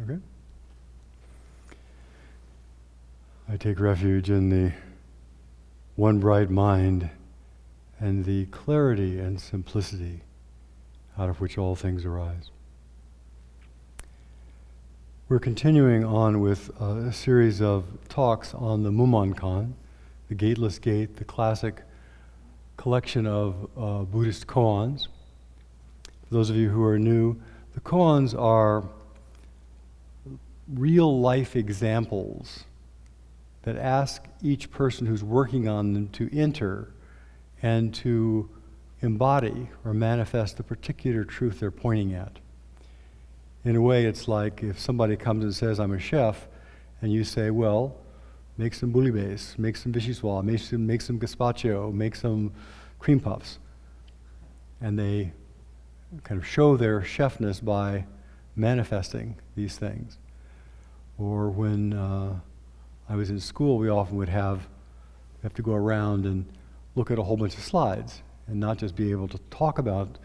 Okay? I take refuge in the one bright mind and the clarity and simplicity out of which all things arise. We're continuing on with a series of talks on the Mumonkan, the Gateless Gate, the classic collection of Buddhist koans. For those of you who are new, the koans are real life examples that ask each person who's working on them to enter and to embody or manifest the particular truth they're pointing at. In a way, it's like if somebody comes and says, I'm a chef, and you say, well, make some bouillabaisse, make some vichyssoise, make some gazpacho, make some cream puffs. And they kind of show their chefness by manifesting these things. Or when I was in school, we often would have to go around and look at a whole bunch of slides and not just be able to talk about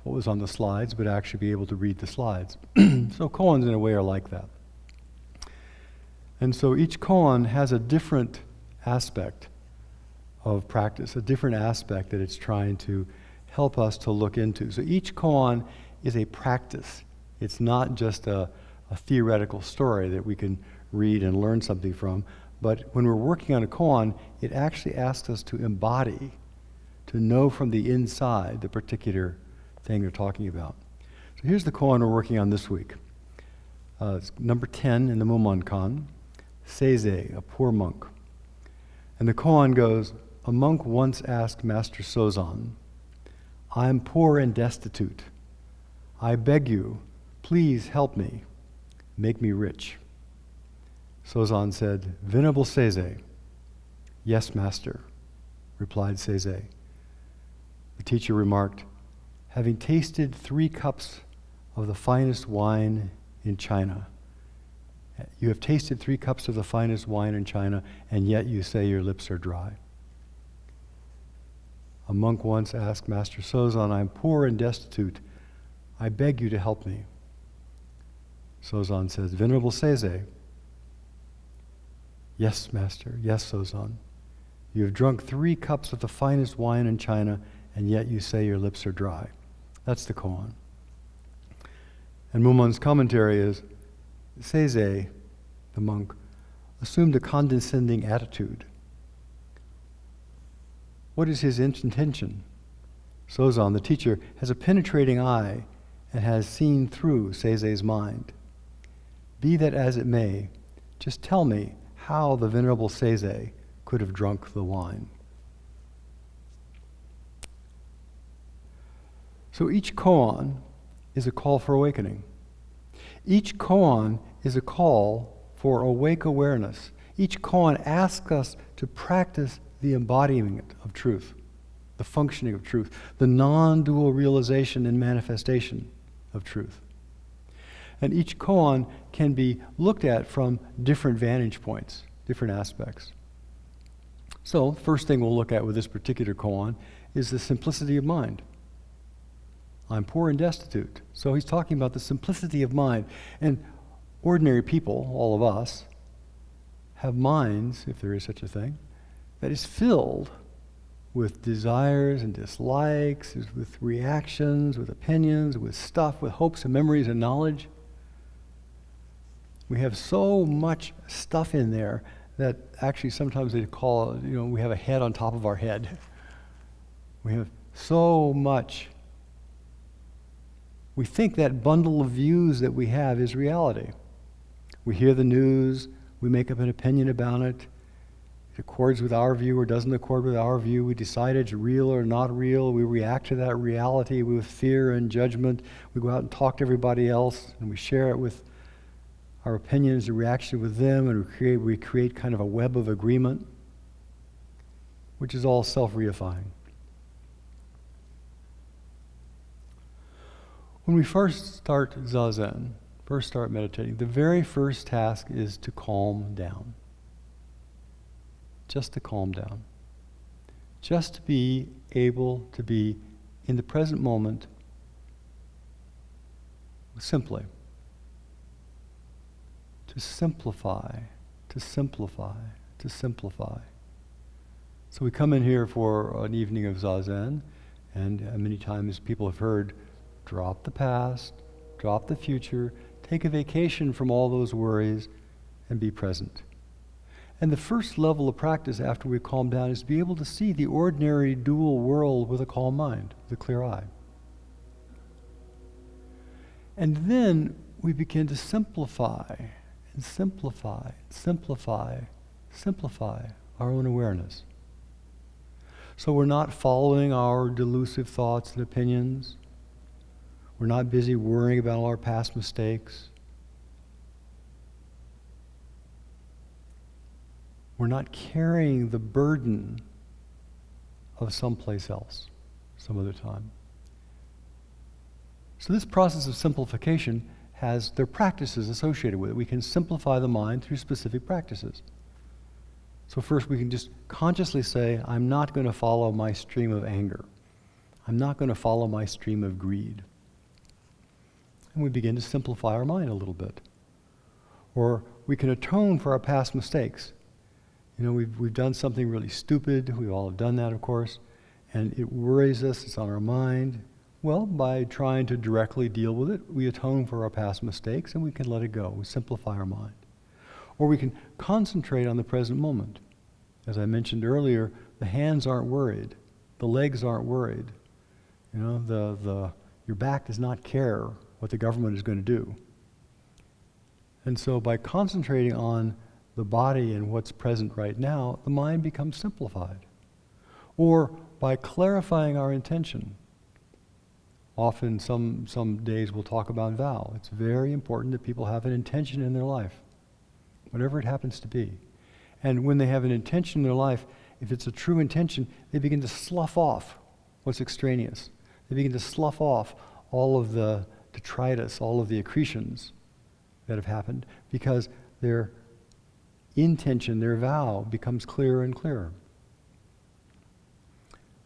what was on the slides, but actually be able to read the slides. So koans in a way are like that. And so each koan has a different aspect of practice, a different aspect that it's trying to help us to look into. So each koan is a practice. It's not just a theoretical story that we can read and learn something from, but when we're working on a koan, it actually asks us to embody, to know from the inside the particular thing they're talking about. So here's the koan we're working on this week. It's number 10 in the Mumonkan, Seizei, a poor monk. And the koan goes, a monk once asked Master Sozan, I am poor and destitute. I beg you, please help me, make me rich. Sozan said, Venerable Seizei. Yes, master, replied Seizei. The teacher remarked, having tasted 3 cups of the finest wine in China, you have tasted 3 cups of the finest wine in China, and yet you say your lips are dry. A monk once asked Master Sozan, I am poor and destitute. I beg you to help me. Sozan says, Venerable Seizei. Yes, master. Yes, Sozan. You have drunk 3 cups of the finest wine in China, and yet you say your lips are dry. That's the koan. And Mumon's commentary is, Seizei, the monk, assumed a condescending attitude. What is his intention? Sozan, the teacher, has a penetrating eye and has seen through Seizei's mind. Be that as it may, just tell me how the Venerable Seizei could have drunk the wine. So each koan is a call for awakening. Each koan is a call for awake awareness. Each koan asks us to practice the embodiment of truth, the functioning of truth, the non-dual realization and manifestation of truth. And each koan can be looked at from different vantage points, different aspects. So, first thing we'll look at with this particular koan is the simplicity of mind. I'm poor and destitute. So he's talking about the simplicity of mind. And ordinary people, all of us, have minds, if there is such a thing, that is filled with desires and dislikes, with reactions, with opinions, with stuff, with hopes and memories and knowledge. We have so much stuff in there that actually sometimes they call, we have a head on top of our head. We have so much. We think that bundle of views that we have is reality. We hear the news, we make up an opinion about it. It accords with our view or doesn't accord with our view. We decide it's real or not real. We react to that reality with fear and judgment. We go out and talk to everybody else, and we share it with our opinions and reaction with them, and we create kind of a web of agreement, which is all self-reifying. When we first start Zazen, first start meditating, the very first task is to calm down. Just to calm down. Just to be able to be in the present moment simply. to simplify, to simplify, to simplify. So we come in here for an evening of Zazen, and many times people have heard, drop the past, drop the future, take a vacation from all those worries, and be present. And the first level of practice after we calm down is to be able to see the ordinary dual world with a calm mind, with a clear eye. And then we begin to simplify and simplify, simplify, simplify our own awareness. So we're not following our delusive thoughts and opinions. We're not busy worrying about all our past mistakes. We're not carrying the burden of someplace else, some other time. So this process of simplification has their practices associated with it. We can simplify the mind through specific practices. So first we can just consciously say, I'm not going to follow my stream of anger. I'm not going to follow my stream of greed. And we begin to simplify our mind a little bit. Or we can atone for our past mistakes. You know, we've done something really stupid. We all have done that, of course. And it worries us. It's on our mind. Well, by trying to directly deal with it, we atone for our past mistakes and we can let it go. We simplify our mind. Or we can concentrate on the present moment. As I mentioned earlier, the hands aren't worried. The legs aren't worried. You know, your back does not care what the government is going to do. And so by concentrating on the body and what's present right now, the mind becomes simplified. Or by clarifying our intention. Often some days we'll talk about vow. It's very important that people have an intention in their life, whatever it happens to be. And when they have an intention in their life, if it's a true intention, they begin to slough off what's extraneous. They begin to slough off all of the detritus, all of the accretions that have happened, because their intention, their vow, becomes clearer and clearer.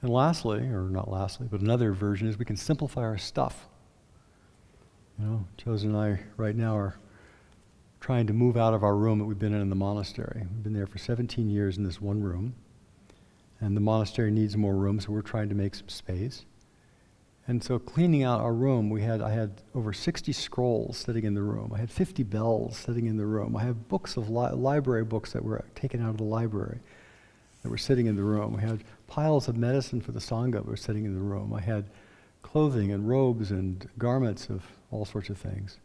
And lastly, or not lastly, but another version is we can simplify our stuff. You know, Sozan and I right now are trying to move out of our room that we've been in the monastery. We've been there for 17 years in this one room. And the monastery needs more room, so we're trying to make some space. And so cleaning out our room, I had over 60 scrolls sitting in the room. I had 50 bells sitting in the room. I have books of library books that were taken out of the library that were sitting in the room. I had piles of medicine for the Sangha that were sitting in the room. I had clothing and robes and garments of all sorts of things.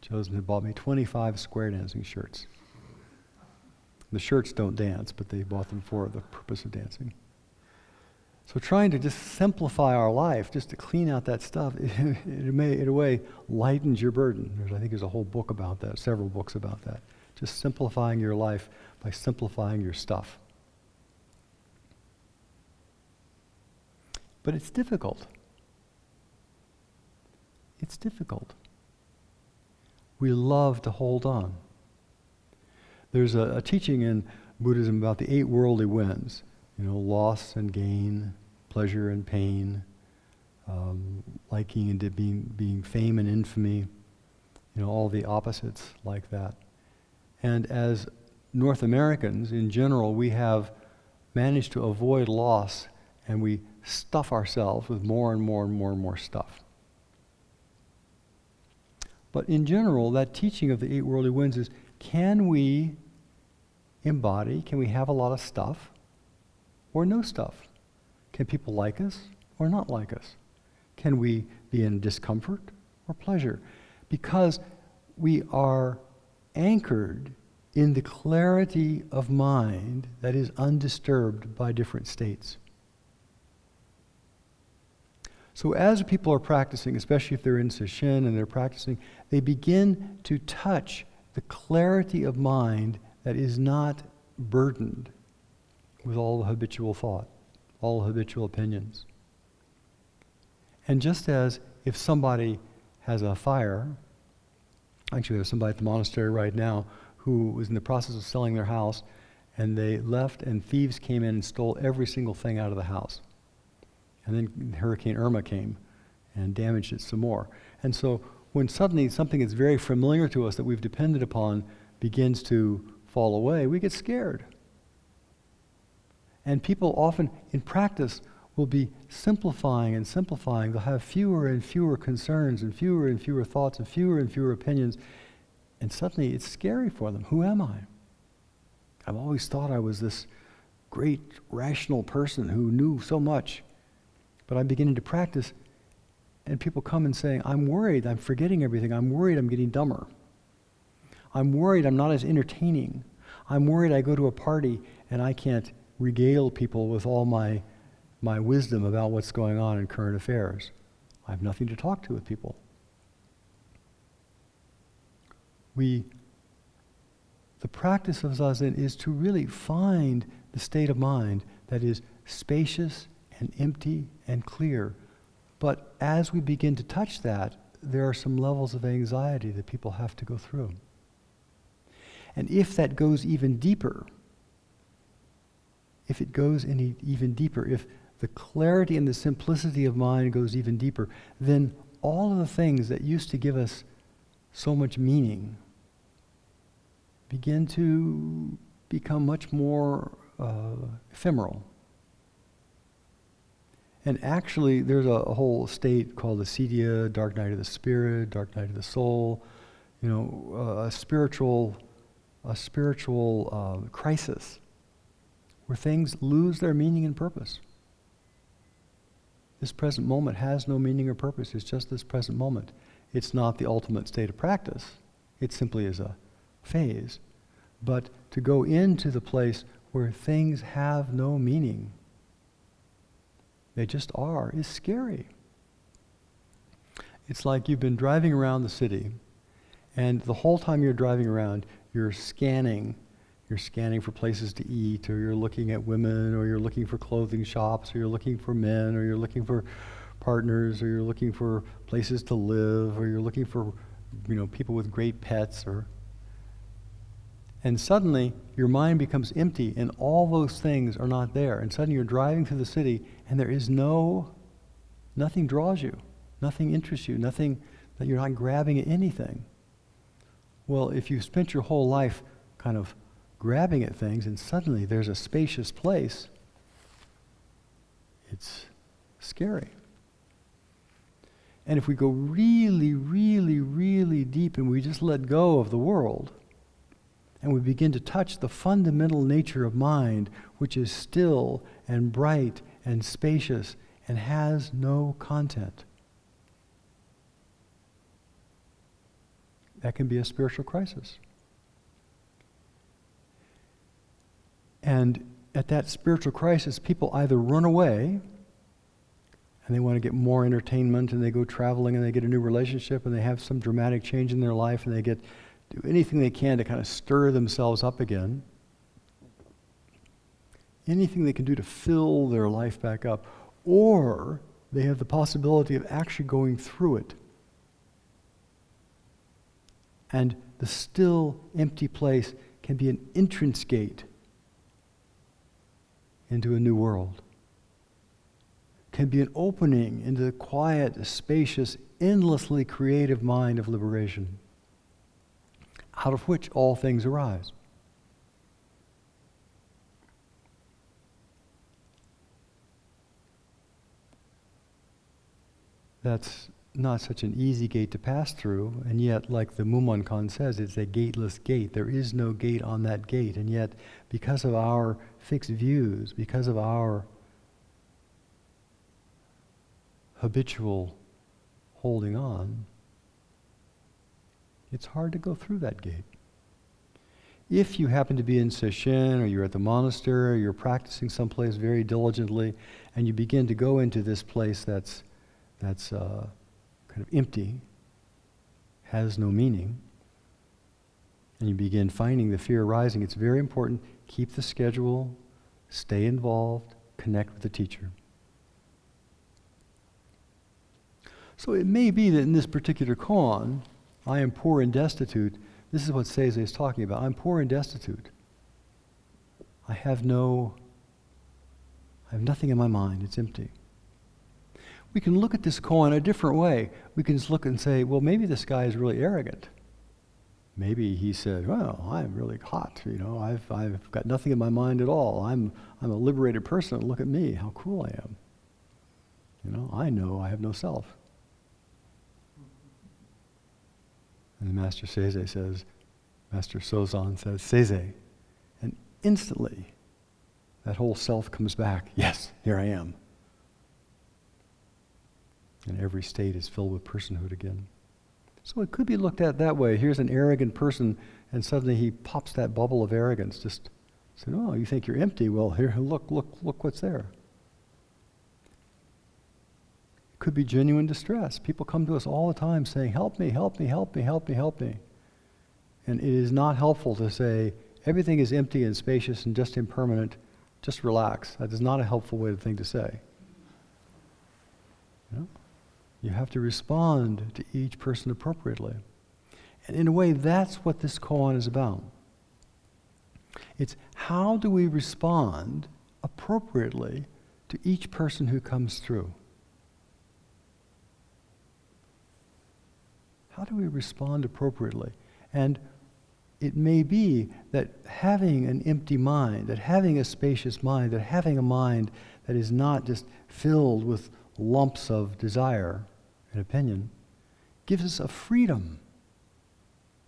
Sozan had bought me 25 square dancing shirts. The shirts don't dance, but they bought them for the purpose of dancing. So trying to just simplify our life, just to clean out that stuff, in a way, lightens your burden. I think there's a whole book about that, several books about that. Just simplifying your life by simplifying your stuff. But it's difficult. It's difficult. We love to hold on. There's a teaching in Buddhism about the 8 worldly winds. You know, loss and gain, pleasure and pain, liking and being fame and infamy. You know, all the opposites like that. And as North Americans, in general, we have managed to avoid loss, and we stuff ourselves with more and more and more and more stuff. But in general, that teaching of the 8 worldly winds is, can we embody, can we have a lot of stuff or no stuff? Can people like us or not like us? Can we be in discomfort or pleasure? Because we are anchored in the clarity of mind that is undisturbed by different states. So as people are practicing, especially if they're in sesshin and they're practicing, they begin to touch the clarity of mind that is not burdened with all the habitual thought, all the habitual opinions. And just as if somebody has a fire, actually there's somebody at the monastery right now who was in the process of selling their house, and they left and thieves came in and stole every single thing out of the house. And then Hurricane Irma came and damaged it some more. And so when suddenly something that's very familiar to us that we've depended upon begins to fall away, we get scared. And people often, in practice, will be simplifying and simplifying. They'll have fewer and fewer concerns and fewer thoughts and fewer opinions. And suddenly it's scary for them. Who am I? I've always thought I was this great rational person who knew so much. But I'm beginning to practice, and people come and say, I'm worried I'm forgetting everything. I'm worried I'm getting dumber. I'm worried I'm not as entertaining. I'm worried I go to a party and I can't regale people with all my wisdom about what's going on in current affairs. I have nothing to talk to with people. The practice of Zazen is to really find the state of mind that is spacious and empty and clear. But as we begin to touch that, there are some levels of anxiety that people have to go through. And if that goes even deeper, if the clarity and the simplicity of mind goes even deeper, then all of the things that used to give us so much meaning begin to become much more ephemeral. And actually, there's a whole state called the Acedia, dark night of the spirit, dark night of the soul, a spiritual crisis where things lose their meaning and purpose. This present moment has no meaning or purpose. It's just this present moment. It's not the ultimate state of practice. It simply is a phase. But to go into the place where things have no meaning, they just are, is scary. It's like you've been driving around the city, and the whole time you're driving around, you're scanning for places to eat, or you're looking at women, or you're looking for clothing shops, or you're looking for men, or you're looking for partners, or you're looking for places to live, or you're looking for people with great pets, and suddenly your mind becomes empty and all those things are not there. And suddenly you're driving through the city and there is nothing draws you, nothing interests you, nothing that you're not grabbing at anything. Well, if you spent your whole life kind of grabbing at things and suddenly there's a spacious place, it's scary. And if we go really, really, really deep and we just let go of the world, and we begin to touch the fundamental nature of mind, which is still and bright and spacious and has no content, that can be a spiritual crisis. And at that spiritual crisis, people either run away and they want to get more entertainment, and they go traveling and they get a new relationship and they have some dramatic change in their life and they do anything they can to kind of stir themselves up again. Anything they can do to fill their life back up. Or they have the possibility of actually going through it. And the still, empty place can be an entrance gate into a new world. Can be an opening into the quiet, spacious, endlessly creative mind of liberation, out of which all things arise. That's not such an easy gate to pass through, and yet, like the Mumonkan says, it's a gateless gate. There is no gate on that gate, and yet, because of our fixed views, because of our habitual holding on, it's hard to go through that gate. If you happen to be in Sesshin, or you're at the monastery, or you're practicing someplace very diligently, and you begin to go into this place that's kind of empty, has no meaning, and you begin finding the fear arising, it's very important, keep the schedule, stay involved, connect with the teacher. So it may be that in this particular koan, I am poor and destitute. This is what Seizei is talking about. I'm poor and destitute. I have nothing in my mind. It's empty. we can look at this koan a different way. We can just look and say, well, maybe this guy is really arrogant. Maybe he said, well, I'm really hot, I've got nothing in my mind at all. I'm a liberated person. Look at me, how cool I am. I know I have no self. And the Master Seizei says, Master Sozan says, Seizei. And instantly, that whole self comes back. Yes, here I am. And every state is filled with personhood again. So it could be looked at that way. Here's an arrogant person, and suddenly he pops that bubble of arrogance. Just said, oh, you think you're empty? Well, here, look what's there. It could be genuine distress. People come to us all the time saying, help me, help me, help me, help me, help me. And it is not helpful to say, everything is empty and spacious and just impermanent. Just relax. That is not a helpful thing to say. You have to respond to each person appropriately. And in a way, that's what this koan is about. It's how do we respond appropriately to each person who comes through? How do we respond appropriately? And it may be that having an empty mind, that having a spacious mind, that having a mind that is not just filled with lumps of desire and opinion, gives us a freedom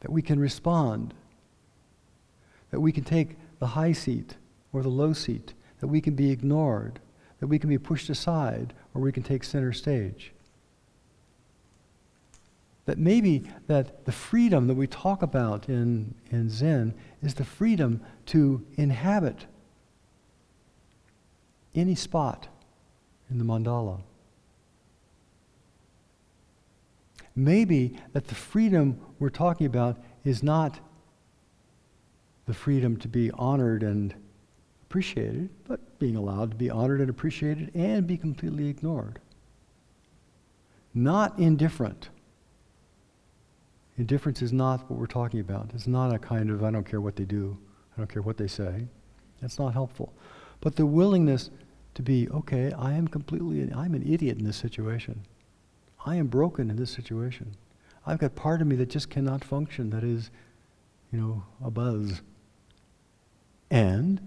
that we can respond, that we can take the high seat or the low seat, that we can be ignored, that we can be pushed aside, or we can take center stage. That maybe that the freedom that we talk about in Zen is the freedom to inhabit any spot in the mandala. Maybe that the freedom we're talking about is not the freedom to be honored and appreciated, but being allowed to be honored and appreciated and be completely ignored. Not indifferent. Indifference is not what we're talking about. It's not a kind of, I don't care what they do, I don't care what they say. That's not helpful. But the willingness to be, okay, I'm an idiot in this situation. I am broken in this situation. I've got part of me that just cannot function, that is, a buzz. And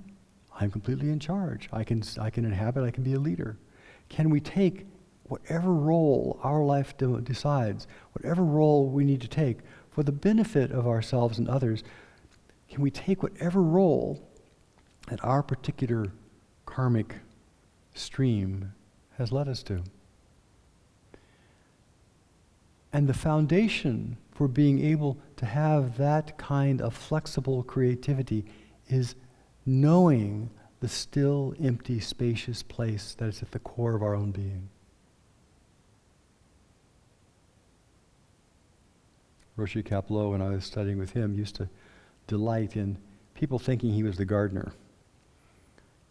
I'm completely in charge. I can inhabit, I can be a leader. Can we take whatever role our life decides, whatever role we need to take for the benefit of ourselves and others, can we take whatever role that our particular karmic stream has led us to? And the foundation for being able to have that kind of flexible creativity is knowing the still, empty, spacious place that is at the core of our own being. Roshi Kapleau, when I was studying with him, used to delight in people thinking he was the gardener.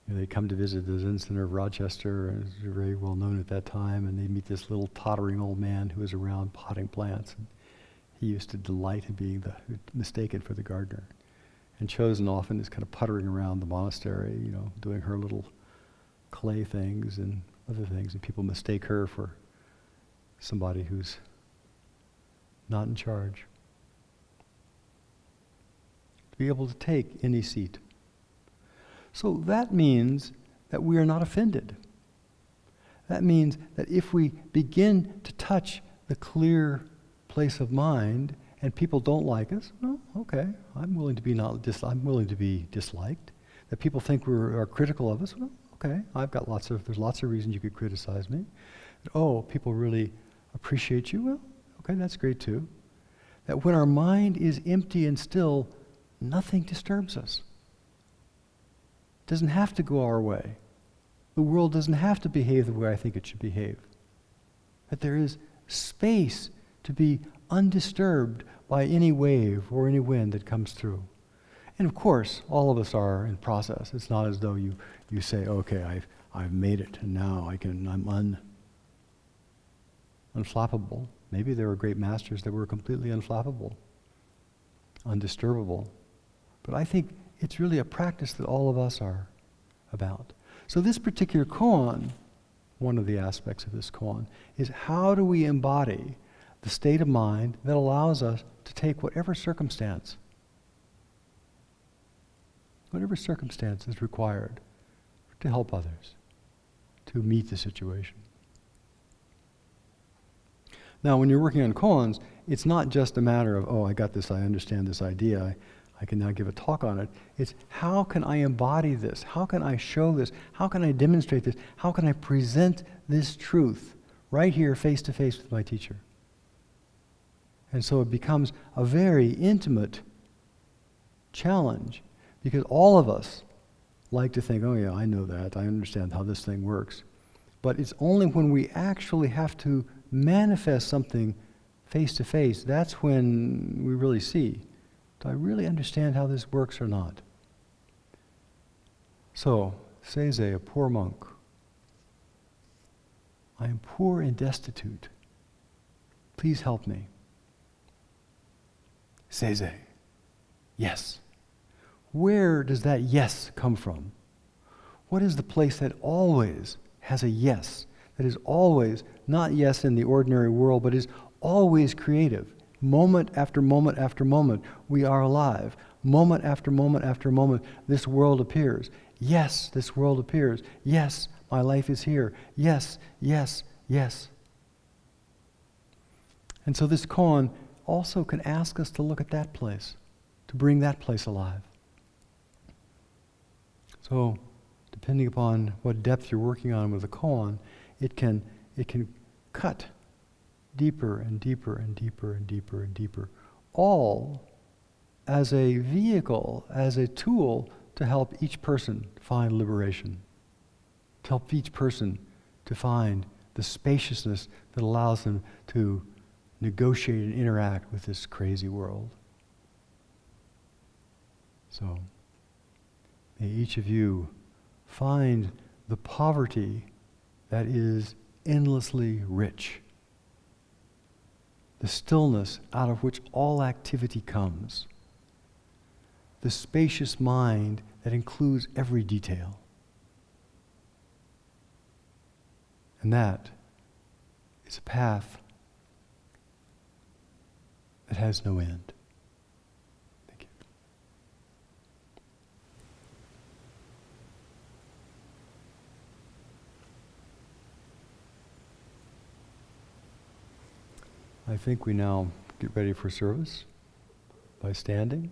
They'd come to visit the Zen Center of Rochester, and it was very well known at that time, and they'd meet this little tottering old man who was around potting plants. And he used to delight in being mistaken for the gardener. And Chosen often is kind of puttering around the monastery, doing her little clay things and other things, and people mistake her for somebody who's not in charge. To be able to take any seat. So that means that we are not offended. That means that if we begin to touch the clear place of mind and people don't like us, well, okay, I'm willing to be disliked. That people think are critical of us, well, okay, there's lots of reasons you could criticize me. Oh, people really appreciate you, well, okay, that's great too. That when our mind is empty and still, nothing disturbs us. It doesn't have to go our way. The world doesn't have to behave the way I think it should behave. That there is space to be undisturbed by any wave or any wind that comes through. And of course, all of us are in process. It's not as though you say, okay, I've made it, and now I'm unflappable. Maybe there were great masters that were completely unflappable, undisturbable. But I think it's really a practice that all of us are about. So this particular koan one of the aspects of this koan, is how do we embody the state of mind that allows us to take whatever circumstance is required to help others, to meet the situation. Now, when you're working on koans, it's not just a matter of, oh, I got this, I understand this idea, I can now give a talk on it. It's how can I embody this? How can I show this? How can I demonstrate this? How can I present this truth right here face to face with my teacher? And so it becomes a very intimate challenge, because all of us like to think, oh yeah, I know that, I understand how this thing works. But it's only when we actually have to manifest something face to face, that's when we really see, do I really understand how this works or not? So, Seizei, a poor monk. I am poor and destitute. Please help me. Seizei, yes. Where does that yes come from? What is the place that always has a yes, that is always, not yes in the ordinary world, but is always creative? Moment after moment after moment, we are alive. Moment after moment after moment, this world appears. Yes, this world appears. Yes, my life is here. Yes, yes, yes. And so this koan also can ask us to look at that place, to bring that place alive. So, depending upon what depth you're working on with the koan, it can cut deeper and deeper and deeper and deeper and deeper, all as a vehicle, as a tool to help each person find liberation, to help each person to find the spaciousness that allows them to negotiate and interact with this crazy world. So, may each of you find the poverty that is endlessly rich, the stillness out of which all activity comes, the spacious mind that includes every detail. And that is a path that has no end. Thank you. I think we now get ready for service by standing.